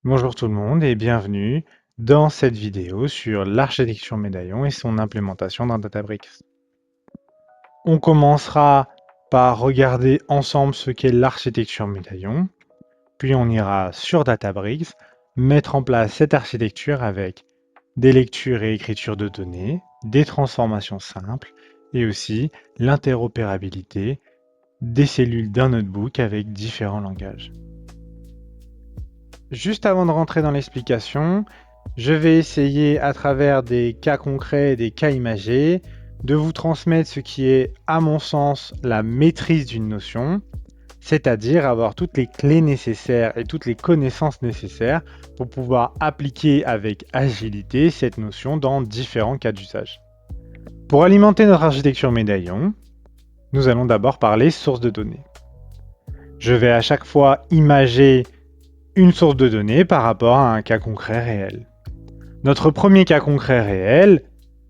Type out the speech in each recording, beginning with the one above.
Bonjour tout le monde et bienvenue dans cette vidéo sur l'architecture médaillon et son implémentation dans Databricks. On commencera par regarder ensemble ce qu'est l'architecture médaillon, puis on ira sur Databricks mettre en place cette architecture avec des lectures et écritures de données, des transformations simples et aussi l'interopérabilité des cellules d'un notebook avec différents langages. Juste avant de rentrer dans l'explication, je vais essayer à travers des cas concrets et des cas imagés de vous transmettre ce qui est, à mon sens, la maîtrise d'une notion, c'est-à-dire avoir toutes les clés nécessaires et toutes les connaissances nécessaires pour pouvoir appliquer avec agilité cette notion dans différents cas d'usage. Pour alimenter notre architecture médaillon, nous allons d'abord parler source de données. Je vais à chaque fois imager une source de données par rapport à un cas concret réel. Notre premier cas concret réel,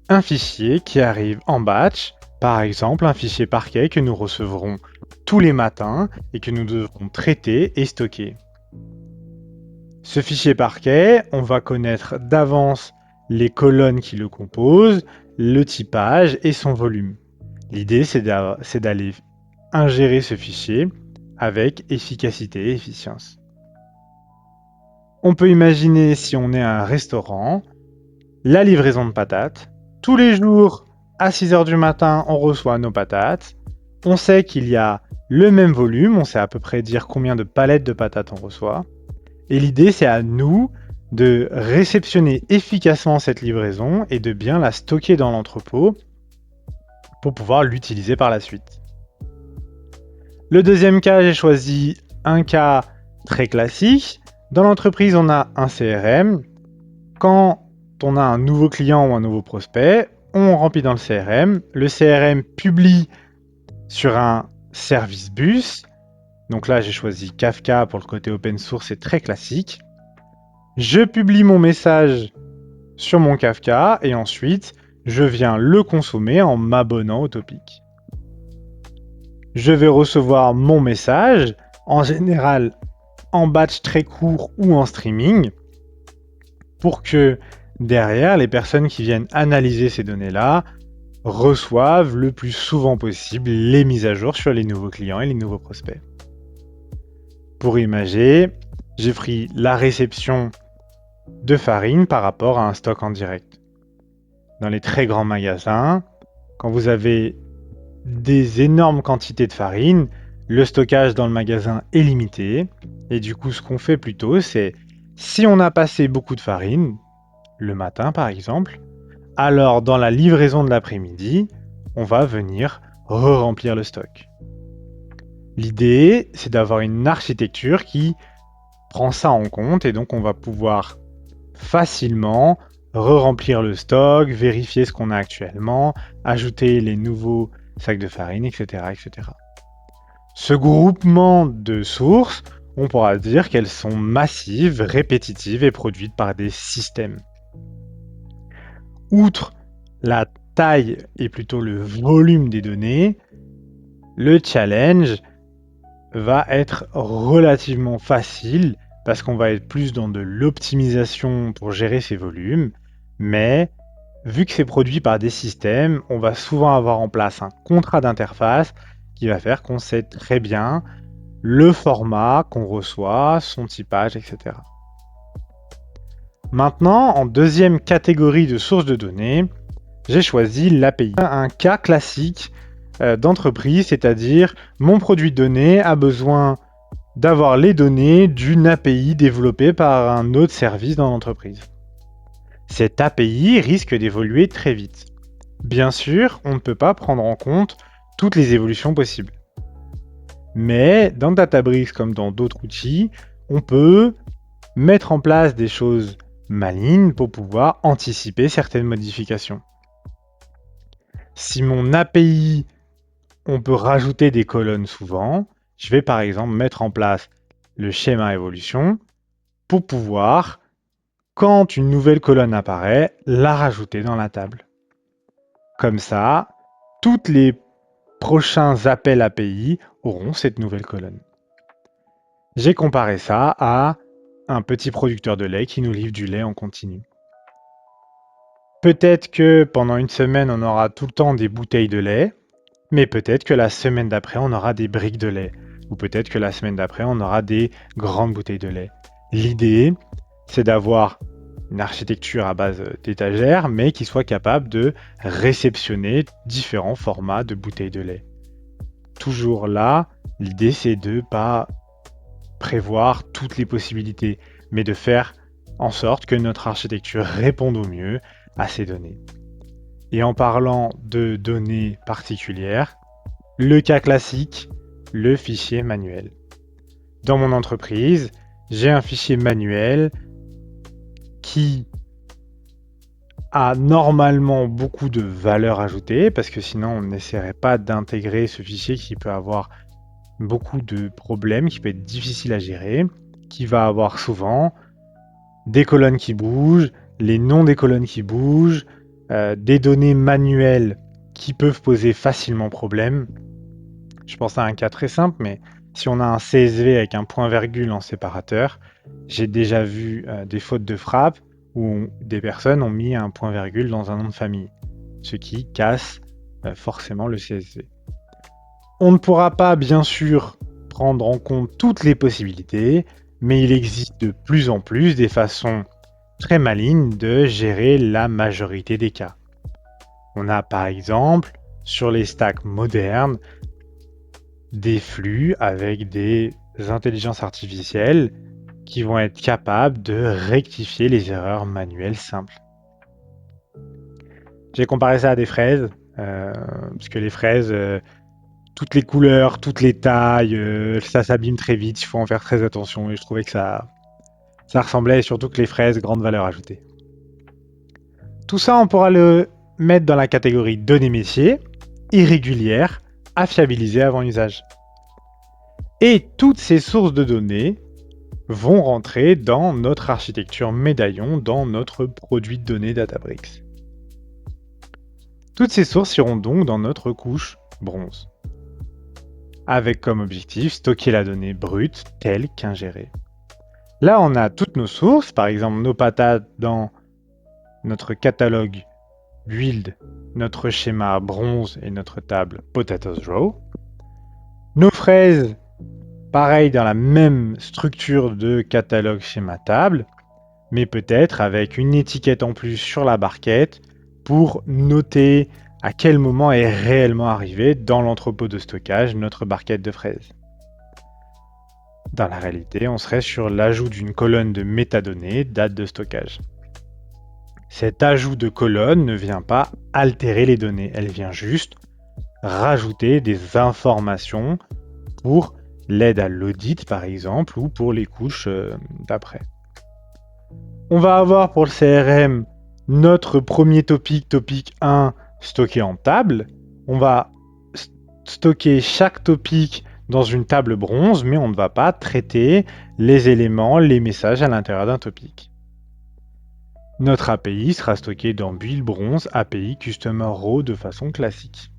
un fichier qui arrive en batch, par exemple un fichier parquet que nous recevrons tous les matins et que nous devrons traiter et stocker. Ce fichier parquet, on va connaître d'avance les colonnes qui le composent, le typage et son volume. L'idée, c'est d'aller ingérer ce fichier avec efficacité et efficience. On peut imaginer, si on est un restaurant, la livraison de patates. Tous les jours, à 6 heures du matin, on reçoit nos patates. On sait qu'il y a le même volume, on sait à peu près dire combien de palettes de patates on reçoit. Et l'idée, c'est à nous de réceptionner efficacement cette livraison et de bien la stocker dans l'entrepôt pour pouvoir l'utiliser par la suite. Le deuxième cas, j'ai choisi un cas très classique. Dans l'entreprise, on a un CRM. Quand on a un nouveau client ou un nouveau prospect, on remplit dans le CRM. Le CRM publie sur un service bus. Donc là, j'ai choisi Kafka pour le côté open source, c'est très classique. Je publie mon message sur mon Kafka et ensuite, je viens le consommer en m'abonnant au topic. Je vais recevoir mon message, en général en batch très court ou en streaming, pour que derrière, les personnes qui viennent analyser ces données-là reçoivent le plus souvent possible les mises à jour sur les nouveaux clients et les nouveaux prospects. Pour imager, j'ai pris la réception de farine par rapport à un stock en direct. Dans les très grands magasins, quand vous avez des énormes quantités de farine, le stockage dans le magasin est limité. Et du coup, ce qu'on fait plutôt, c'est si on a passé beaucoup de farine, le matin par exemple, alors dans la livraison de l'après-midi, on va venir re-remplir le stock. L'idée, c'est d'avoir une architecture qui prend ça en compte et donc on va pouvoir facilement re-remplir le stock, vérifier ce qu'on a actuellement, ajouter les nouveaux sacs de farine, etc., etc. Ce groupement de sources, on pourra dire qu'elles sont massives, répétitives et produites par des systèmes. Outre la taille et plutôt le volume des données, le challenge va être relativement facile parce qu'on va être plus dans de l'optimisation pour gérer ces volumes, mais vu que c'est produit par des systèmes, on va souvent avoir en place un contrat d'interface qui va faire qu'on sait très bien le format qu'on reçoit, son typage, etc. Maintenant, en deuxième catégorie de sources de données, j'ai choisi l'API. Un cas classique d'entreprise, c'est-à-dire mon produit de données a besoin d'avoir les données d'une API développée par un autre service dans l'entreprise. Cette API risque d'évoluer très vite. Bien sûr, on ne peut pas prendre en compte toutes les évolutions possibles. Mais dans Databricks comme dans d'autres outils, on peut mettre en place des choses malignes pour pouvoir anticiper certaines modifications. Si mon API, on peut rajouter des colonnes souvent, je vais par exemple mettre en place le schéma évolution pour pouvoir, quand une nouvelle colonne apparaît, la rajouter dans la table. Comme ça, tous les prochains appels API auront cette nouvelle colonne. J'ai comparé ça à un petit producteur de lait qui nous livre du lait en continu. Peut-être que pendant une semaine, on aura tout le temps des bouteilles de lait, mais peut-être que la semaine d'après, on aura des briques de lait. Ou peut-être que la semaine d'après, on aura des grandes bouteilles de lait. L'idée, c'est d'avoir une architecture à base d'étagères, mais qui soit capable de réceptionner différents formats de bouteilles de lait. Toujours là, l'idée, c'est de ne pas prévoir toutes les possibilités, mais de faire en sorte que notre architecture réponde au mieux à ces données. Et en parlant de données particulières, le cas classique, le fichier manuel. Dans mon entreprise, j'ai un fichier manuel qui a normalement beaucoup de valeur ajoutée, parce que sinon on n'essaierait pas d'intégrer ce fichier qui peut avoir beaucoup de problèmes, qui peut être difficile à gérer, qui va avoir souvent des colonnes qui bougent, les noms des colonnes qui bougent, des données manuelles qui peuvent poser facilement problème. Je pense à un cas très simple, mais si on a un CSV avec un point-virgule en séparateur, j'ai déjà vu des fautes de frappe où des personnes ont mis un point-virgule dans un nom de famille, ce qui casse forcément le CSV. On ne pourra pas, bien sûr, prendre en compte toutes les possibilités, mais il existe de plus en plus des façons très malignes de gérer la majorité des cas. On a par exemple, sur les stacks modernes, des flux avec des intelligences artificielles qui vont être capables de rectifier les erreurs manuelles simples. J'ai comparé ça à des fraises, parce que les fraises, toutes les couleurs, toutes les tailles, ça s'abîme très vite, il faut en faire très attention, et je trouvais que ça ressemblait, et surtout que les fraises, grande valeur ajoutée. Tout ça, on pourra le mettre dans la catégorie données métiers, irrégulières, à fiabiliser avant usage. Et toutes ces sources de données vont rentrer dans notre architecture médaillon, dans notre produit de données Databricks. Toutes ces sources iront donc dans notre couche bronze, avec comme objectif stocker la donnée brute telle qu'ingérée. Là, on a toutes nos sources, par exemple nos patates dans notre catalogue build, notre schéma bronze et notre table potatoes row. Nos fraises, pareil dans la même structure de catalogue schéma table, mais peut-être avec une étiquette en plus sur la barquette pour noter à quel moment est réellement arrivé dans l'entrepôt de stockage notre barquette de fraises. Dans la réalité, on serait sur l'ajout d'une colonne de métadonnées, date de stockage. Cet ajout de colonne ne vient pas altérer les données, elle vient juste rajouter des informations pour l'aide à l'audit par exemple ou pour les couches d'après. On va avoir pour le CRM notre premier topic 1 stocké en table. On va stocker chaque topic dans une table bronze, mais on ne va pas traiter les éléments, les messages à l'intérieur d'un topic. Notre API sera stocké dans Build Bronze API Customer Row de façon classique.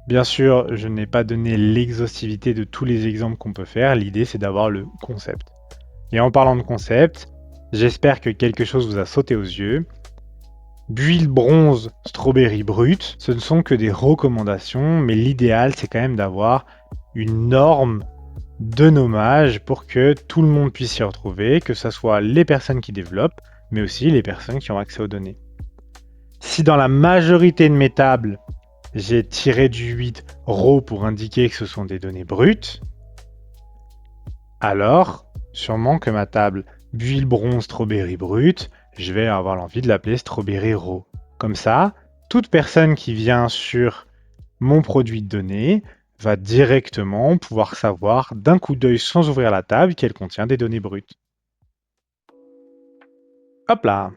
Bien sûr, je n'ai pas donné l'exhaustivité de tous les exemples qu'on peut faire, l'idée c'est d'avoir le concept. Et en parlant de concept, j'espère que quelque chose vous a sauté aux yeux. Build Bronze Strawberry Brut, ce ne sont que des recommandations, mais l'idéal c'est quand même d'avoir une norme de nommage pour que tout le monde puisse s'y retrouver, que ce soit les personnes qui développent, mais aussi les personnes qui ont accès aux données. Si dans la majorité de mes tables, j'ai tiré du 8 row pour indiquer que ce sont des données brutes, alors sûrement que ma table Build Bronze Strawberry Brut, je vais avoir l'envie de l'appeler Strawberry Raw. Comme ça, toute personne qui vient sur mon produit de données va directement pouvoir savoir d'un coup d'œil sans ouvrir la table qu'elle contient des données brutes. Hop là!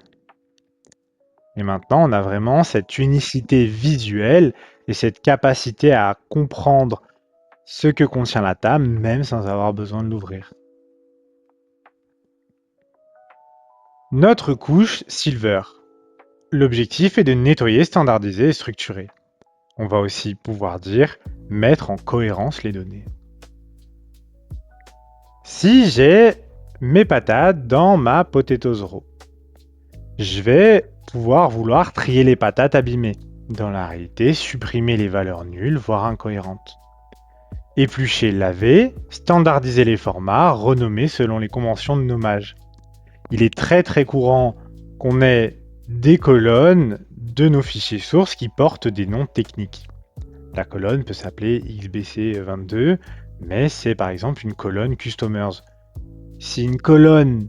Et maintenant, on a vraiment cette unicité visuelle et cette capacité à comprendre ce que contient la table, même sans avoir besoin de l'ouvrir. Notre couche Silver. L'objectif est de nettoyer, standardiser et structurer. On va aussi pouvoir dire mettre en cohérence les données. Si j'ai mes patates dans ma potatoes row. Je vais vouloir trier les patates abîmées. Dans la réalité, supprimer les valeurs nulles, voire incohérentes. Éplucher, laver, standardiser les formats, renommer selon les conventions de nommage. Il est très courant qu'on ait des colonnes de nos fichiers sources qui portent des noms techniques. La colonne peut s'appeler XBC22, mais c'est par exemple une colonne Customers. Si une colonne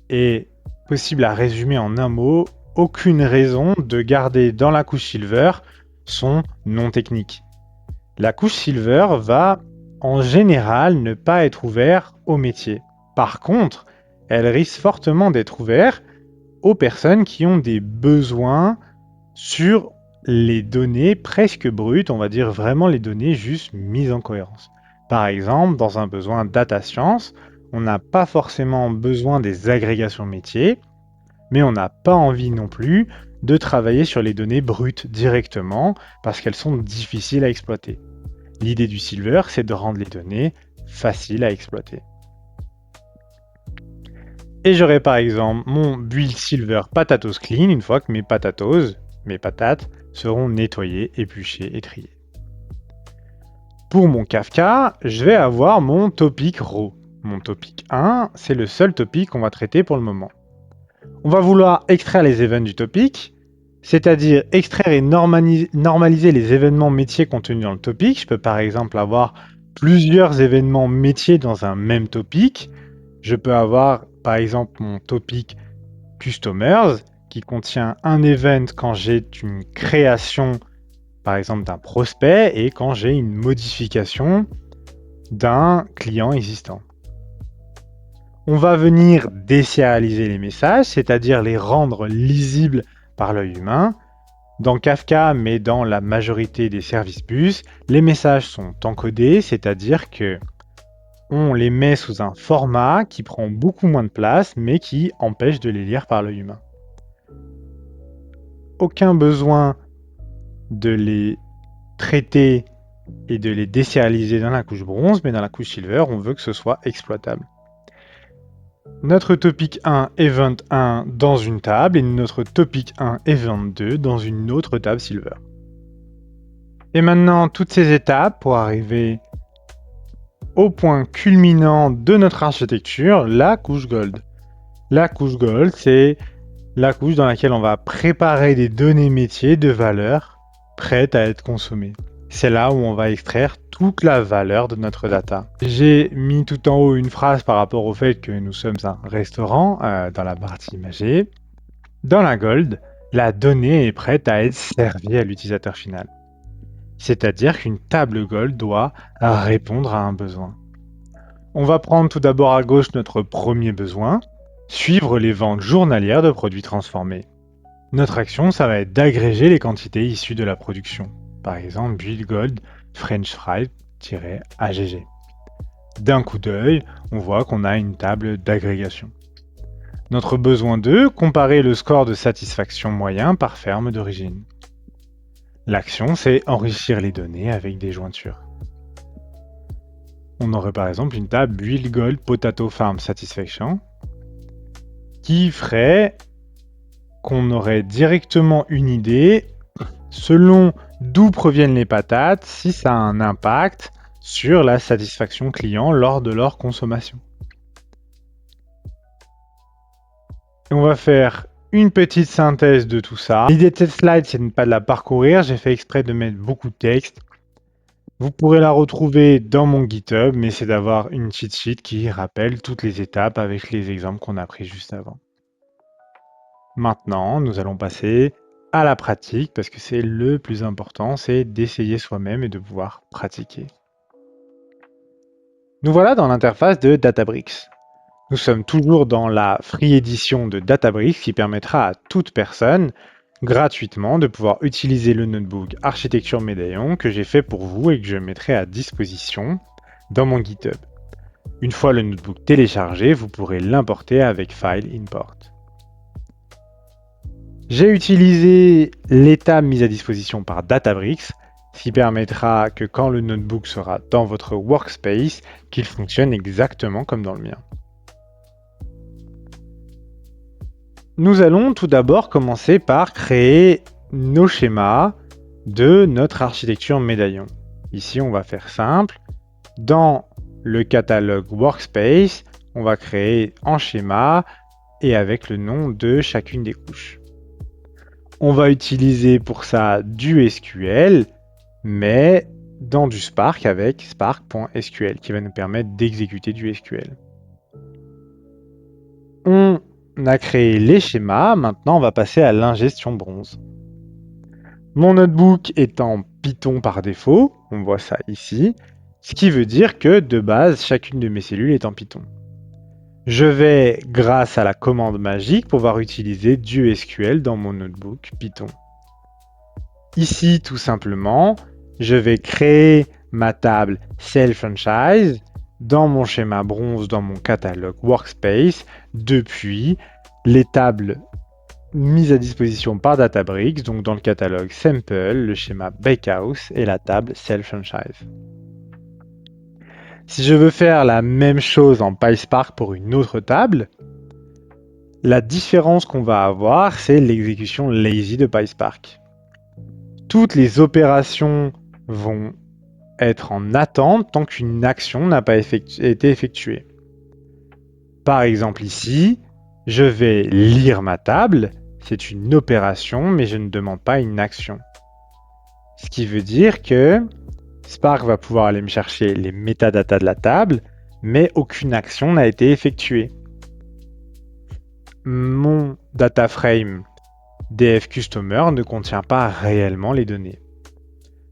est possible à résumer en un mot, aucune raison de garder dans la couche Silver son nom technique. La couche Silver va en général ne pas être ouverte au métier. Par contre, elle risque fortement d'être ouverte aux personnes qui ont des besoins sur les données presque brutes, on va dire vraiment les données juste mises en cohérence. Par exemple, dans un besoin data science, on n'a pas forcément besoin des agrégations métiers, mais on n'a pas envie non plus de travailler sur les données brutes directement parce qu'elles sont difficiles à exploiter. L'idée du Silver, c'est de rendre les données faciles à exploiter. Et j'aurai par exemple mon build Silver Potatoes Clean une fois que mes patates, seront nettoyées, épluchées et triées. Pour mon Kafka, je vais avoir mon topic row. Mon topic 1, c'est le seul topic qu'on va traiter pour le moment. On va vouloir extraire les events du topic, c'est-à-dire extraire et normaliser les événements métiers contenus dans le topic. Je peux par exemple avoir plusieurs événements métiers dans un même topic. Je peux avoir par exemple mon topic Customers qui contient un event quand j'ai une création par exemple d'un prospect et quand j'ai une modification d'un client existant. On va venir désérialiser les messages, c'est-à-dire les rendre lisibles par l'œil humain. Dans Kafka, mais dans la majorité des services bus, les messages sont encodés, c'est-à-dire que on les met sous un format qui prend beaucoup moins de place, mais qui empêche de les lire par l'œil humain. Aucun besoin de les traiter et de les désérialiser dans la couche bronze, mais dans la couche silver, on veut que ce soit exploitable. Notre topic 1 event 1 dans une table et notre topic 1 event 2 dans une autre table silver. Et maintenant, toutes ces étapes pour arriver au point culminant de notre architecture, la couche gold. La couche gold, c'est la couche dans laquelle on va préparer des données métiers de valeur prêtes à être consommées. C'est là où on va extraire toute la valeur de notre data. J'ai mis tout en haut une phrase par rapport au fait que nous sommes un restaurant dans la partie imagée. Dans la gold, la donnée est prête à être servie à l'utilisateur final. C'est-à-dire qu'une table gold doit répondre à un besoin. On va prendre tout d'abord à gauche notre premier besoin, suivre les ventes journalières de produits transformés. Notre action, ça va être d'agréger les quantités issues de la production. Par exemple, build gold french fry-agg. D'un coup d'œil, on voit qu'on a une table d'agrégation. Notre besoin 2, comparer le score de satisfaction moyen par ferme d'origine. L'action, c'est enrichir les données avec des jointures. On aurait par exemple une table build gold potato farm satisfaction qui ferait qu'on aurait directement une idée selon d'où proviennent les patates, si ça a un impact sur la satisfaction client lors de leur consommation. Et on va faire une petite synthèse de tout ça. L'idée de cette slide, c'est de ne pas la parcourir. J'ai fait exprès de mettre beaucoup de texte. Vous pourrez la retrouver dans mon GitHub, mais c'est d'avoir une cheat sheet qui rappelle toutes les étapes avec les exemples qu'on a pris juste avant. Maintenant, nous allons passer à la pratique, parce que c'est le plus important, c'est d'essayer soi-même et de pouvoir pratiquer. Nous voilà dans l'interface de Databricks. Nous sommes toujours dans la free edition de Databricks qui permettra à toute personne gratuitement de pouvoir utiliser le notebook Architecture Médaillon que j'ai fait pour vous et que je mettrai à disposition dans mon GitHub. Une fois le notebook téléchargé, vous pourrez l'importer avec File Import. J'ai utilisé l'état mis à disposition par Databricks, ce qui permettra que quand le notebook sera dans votre workspace, qu'il fonctionne exactement comme dans le mien. Nous allons tout d'abord commencer par créer nos schémas de notre architecture médaillon. Ici, on va faire simple. Dans le catalogue Workspace, on va créer en schéma et avec le nom de chacune des couches. On va utiliser pour ça du SQL, mais dans du Spark avec spark.sql qui va nous permettre d'exécuter du SQL. On a créé les schémas, maintenant on va passer à l'ingestion bronze. Mon notebook est en Python par défaut, on voit ça ici, ce qui veut dire que de base, chacune de mes cellules est en Python. Je vais, grâce à la commande magique, pouvoir utiliser du SQL dans mon notebook Python. Ici, tout simplement, je vais créer ma table Cell Franchise dans mon schéma bronze, dans mon catalogue Workspace, depuis les tables mises à disposition par Databricks, donc dans le catalogue Sample, le schéma Bakehouse et la table Cell Franchise. Si je veux faire la même chose en PySpark pour une autre table, la différence qu'on va avoir, c'est l'exécution lazy de PySpark. Toutes les opérations vont être en attente tant qu'une action n'a pas été effectuée. Par exemple ici, je vais lire ma table, c'est une opération, mais je ne demande pas une action. Ce qui veut dire que Spark va pouvoir aller me chercher les métadatas de la table, mais aucune action n'a été effectuée. Mon data frame DF Customer ne contient pas réellement les données.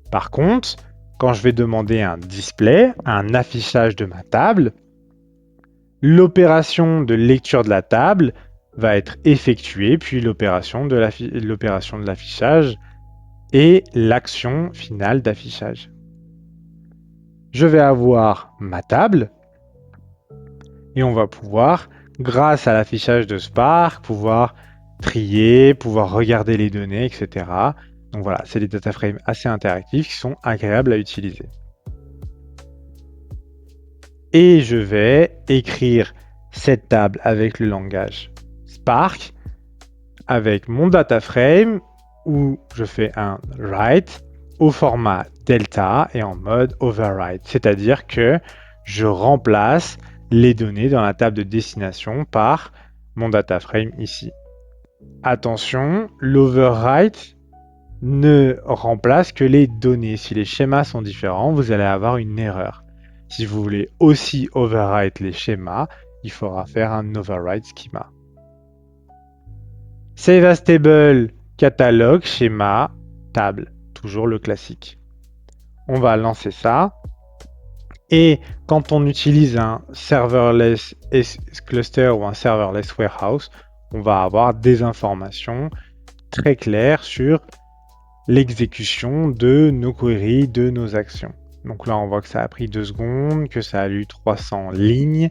Par contre, quand je vais demander un display, un affichage de ma table, l'opération de lecture de la table va être effectuée, puis l'opération de l'affichage et l'action finale d'affichage. Je vais avoir ma table et on va pouvoir, grâce à l'affichage de Spark, pouvoir trier, pouvoir regarder les données, etc. Donc voilà, c'est des data frames assez interactifs qui sont agréables à utiliser. Et je vais écrire cette table avec le langage Spark, avec mon data frame où je fais un write au format delta et en mode override, c'est-à-dire que je remplace les données dans la table de destination par mon data frame ici. Attention, l'overwrite ne remplace que les données. Si les schémas sont différents, vous allez avoir une erreur. Si vous voulez aussi overwrite les schémas, il faudra faire un override schema. Save as table, catalogue, schéma, table. Toujours le classique. On va lancer ça. Et quand on utilise un serverless cluster ou un serverless warehouse, on va avoir des informations très claires sur l'exécution de nos queries, de nos actions. Donc là, on voit que ça a pris 2 secondes, que ça a lu 300 lignes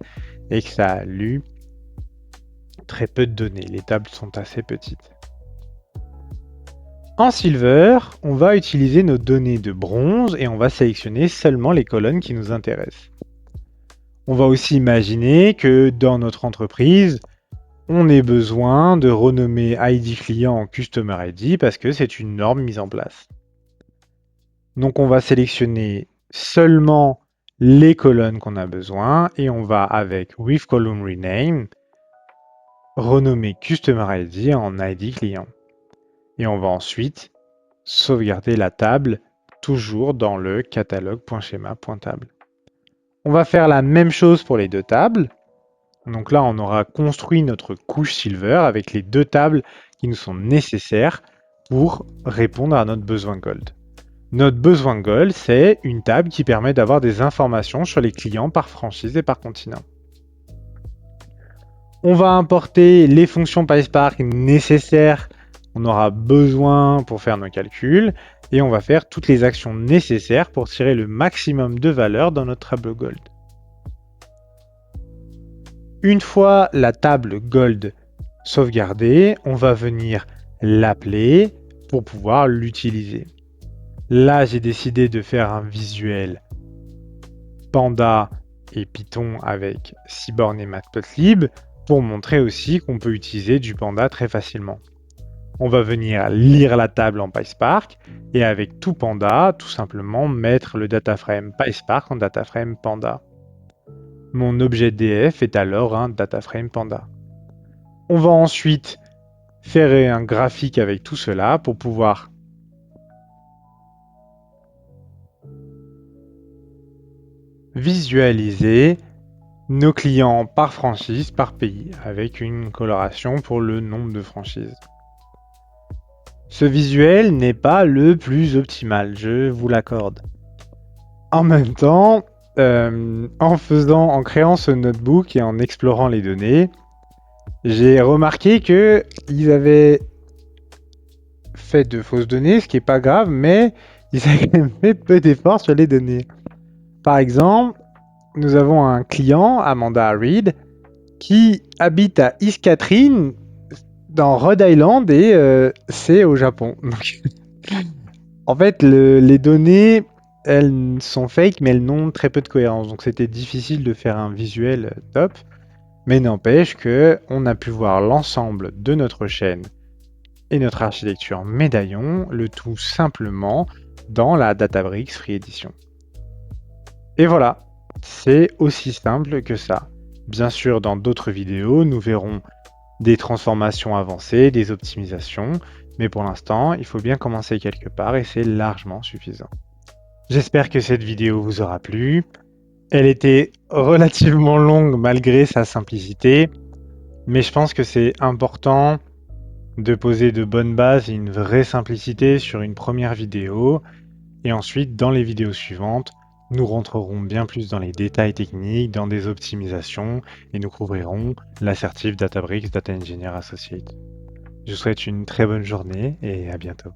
et que ça a lu très peu de données. Les tables sont assez petites. En Silver, on va utiliser nos données de bronze et on va sélectionner seulement les colonnes qui nous intéressent. On va aussi imaginer que dans notre entreprise, on ait besoin de renommer ID client en Customer ID parce que c'est une norme mise en place. Donc on va sélectionner seulement les colonnes qu'on a besoin et on va avec with column rename renommer Customer ID en ID client. Et on va ensuite sauvegarder la table toujours dans le catalogue.schema.table. On va faire la même chose pour les 2 tables. Donc là, on aura construit notre couche Silver avec les 2 tables qui nous sont nécessaires pour répondre à notre besoin Gold. Notre besoin Gold, c'est une table qui permet d'avoir des informations sur les clients par franchise et par continent. On va importer les fonctions PySpark nécessaires qu'on aura besoin pour faire nos calculs et on va faire toutes les actions nécessaires pour tirer le maximum de valeur dans notre table Gold. Une fois la table Gold sauvegardée, on va venir l'appeler pour pouvoir l'utiliser. Là, j'ai décidé de faire un visuel Panda et Python avec Seaborn et Matplotlib pour montrer aussi qu'on peut utiliser du Panda très facilement. On va venir lire la table en PySpark et avec tout Panda, tout simplement mettre le dataframe PySpark en dataframe Panda. Mon objet DF est alors un dataframe Panda. On va ensuite faire un graphique avec tout cela pour pouvoir visualiser nos clients par franchise, par pays, avec une coloration pour le nombre de franchises. Ce visuel n'est pas le plus optimal, je vous l'accorde. En même temps, en créant ce notebook et en explorant les données, j'ai remarqué que ils avaient fait de fausses données, ce qui est pas grave, mais ils avaient quand même fait peu d'efforts sur les données. Par exemple, nous avons un client, Amanda Reed, qui habite à East Catherine, dans Rhode Island, et c'est au Japon. Donc, en fait, les données, elles sont fake, mais elles n'ont très peu de cohérence. Donc c'était difficile de faire un visuel top. Mais n'empêche que on a pu voir l'ensemble de notre chaîne et notre architecture médaillon, le tout simplement dans la Databricks Free Edition. Et voilà, c'est aussi simple que ça. Bien sûr, dans d'autres vidéos, nous verrons des transformations avancées, des optimisations, mais pour l'instant, il faut bien commencer quelque part et c'est largement suffisant. J'espère que cette vidéo vous aura plu. Elle était relativement longue malgré sa simplicité, mais je pense que c'est important de poser de bonnes bases et une vraie simplicité sur une première vidéo, et ensuite, dans les vidéos suivantes, nous rentrerons bien plus dans les détails techniques, dans des optimisations, et nous couvrirons l'assertif Databricks Data Engineer Associate. Je vous souhaite une très bonne journée et à bientôt.